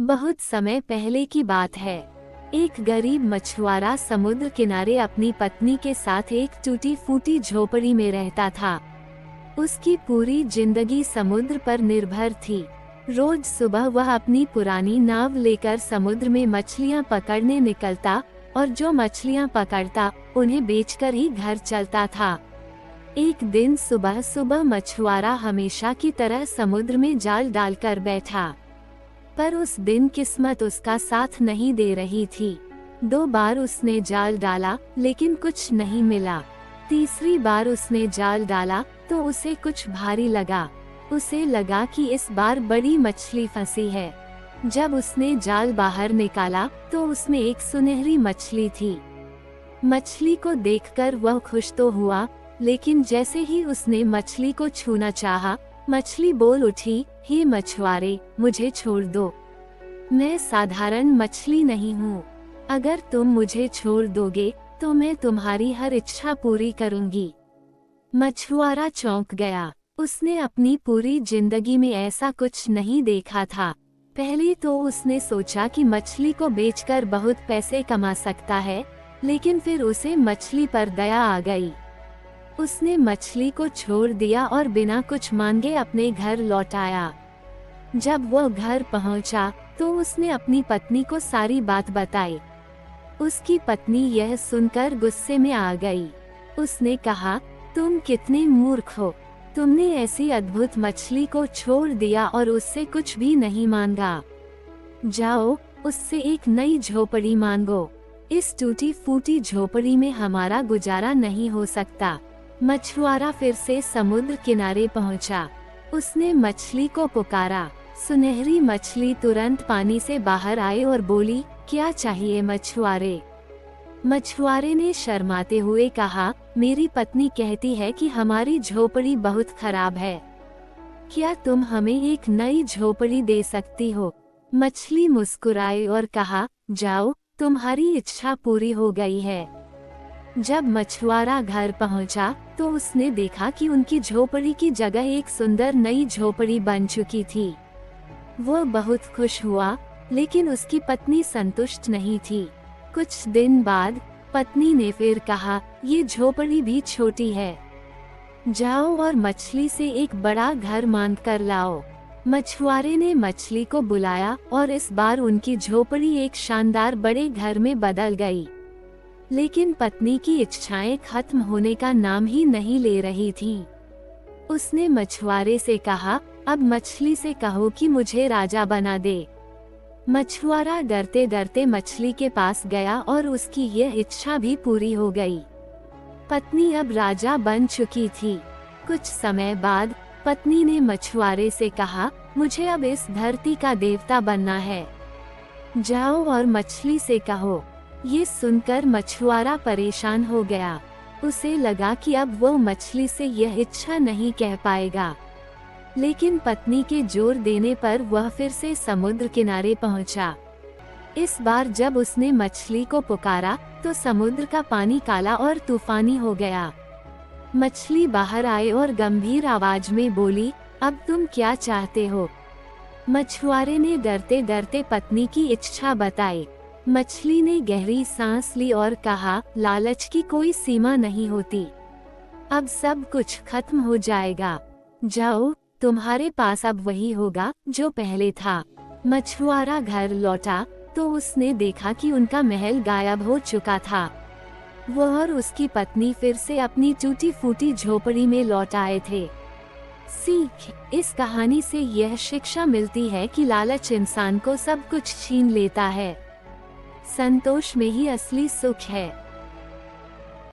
बहुत समय पहले की बात है। एक गरीब मछुआरा समुद्र किनारे अपनी पत्नी के साथ एक टूटी फूटी झोपड़ी में रहता था। उसकी पूरी जिंदगी समुद्र पर निर्भर थी। रोज सुबह वह अपनी पुरानी नाव लेकर समुद्र में मछलियां पकड़ने निकलता और जो मछलियां पकड़ता उन्हें बेचकर ही घर चलता था। एक दिन सुबह सुबह मछुआरा हमेशा की तरह समुद्र में जाल डालकर बैठा, पर उस दिन किस्मत उसका साथ नहीं दे रही थी। 2 बार उसने जाल डाला लेकिन कुछ नहीं मिला। तीसरी बार उसने जाल डाला तो उसे कुछ भारी लगा। उसे लगा कि इस बार बड़ी मछली फंसी है। जब उसने जाल बाहर निकाला तो उसमें एक सुनहरी मछली थी। मछली को देखकर वह खुश तो हुआ, लेकिन जैसे ही उसने मछली को छूना चाहा, मछली बोल उठी, हे मछुआरे, मुझे छोड़ दो। मैं साधारण मछली नहीं हूँ। अगर तुम मुझे छोड़ दोगे तो मैं तुम्हारी हर इच्छा पूरी करूँगी। मछुआरा चौंक गया। उसने अपनी पूरी जिंदगी में ऐसा कुछ नहीं देखा था। पहले तो उसने सोचा कि मछली को बेचकर बहुत पैसे कमा सकता है, लेकिन फिर उसे मछली पर दया आ गई। उसने मछली को छोड़ दिया और बिना कुछ मांगे अपने घर लौट आया। जब वो घर पहुंचा तो उसने अपनी पत्नी को सारी बात बताई। उसकी पत्नी यह सुनकर गुस्से में आ गई। उसने कहा, तुम कितने मूर्ख हो। तुमने ऐसी अद्भुत मछली को छोड़ दिया और उससे कुछ भी नहीं मांगा। जाओ, उससे एक नई झोपड़ी मांगो। इस टूटी फूटी झोपड़ी में हमारा गुजारा नहीं हो सकता। मछुआरा फिर से समुद्र किनारे पहुंचा। उसने मछली को पुकारा। सुनहरी मछली तुरंत पानी से बाहर आई और बोली, क्या चाहिए मछुआरे? मछुआरे ने शर्माते हुए कहा, मेरी पत्नी कहती है कि हमारी झोपड़ी बहुत खराब है। क्या तुम हमें एक नई झोपड़ी दे सकती हो? मछली मुस्कुराई और कहा, जाओ, तुम्हारी इच्छा पूरी हो गई है। जब मछुआरा घर पहुंचा तो उसने देखा कि उनकी झोपड़ी की जगह एक सुंदर नई झोपड़ी बन चुकी थी। वो बहुत खुश हुआ, लेकिन उसकी पत्नी संतुष्ट नहीं थी। कुछ दिन बाद पत्नी ने फिर कहा, ये झोपड़ी भी छोटी है। जाओ और मछली से एक बड़ा घर मांग कर लाओ। मछुआरे ने मछली को बुलाया और इस बार उनकी झोपड़ी एक शानदार बड़े घर में बदल गई। लेकिन पत्नी की इच्छाएं खत्म होने का नाम ही नहीं ले रही थीं। उसने मछुआरे से कहा, अब मछली से कहो कि मुझे राजा बना दे। मछुआरा डरते डरते मछली के पास गया और उसकी यह इच्छा भी पूरी हो गई। पत्नी अब राजा बन चुकी थी। कुछ समय बाद पत्नी ने मछुआरे से कहा, मुझे अब इस धरती का देवता बनना है। जाओ और मछली से कहो। ये सुनकर मछुआरा परेशान हो गया। उसे लगा कि अब वो मछली से यह इच्छा नहीं कह पाएगा, लेकिन पत्नी के जोर देने पर वह फिर से समुद्र किनारे पहुंचा। इस बार जब उसने मछली को पुकारा तो समुद्र का पानी काला और तूफानी हो गया। मछली बाहर आई और गंभीर आवाज में बोली, अब तुम क्या चाहते हो? मछुआरे ने डरते डरते पत्नी की इच्छा बताई। मछली ने गहरी सांस ली और कहा, लालच की कोई सीमा नहीं होती। अब सब कुछ खत्म हो जाएगा। जाओ, तुम्हारे पास अब वही होगा जो पहले था। मछुआरा घर लौटा तो उसने देखा कि उनका महल गायब हो चुका था। वह और उसकी पत्नी फिर से अपनी टूटी फूटी झोपड़ी में लौट आए थे। सीख, इस कहानी से यह शिक्षा मिलती है कि लालच इंसान को सब कुछ छीन लेता है। संतोष में ही असली सुख है।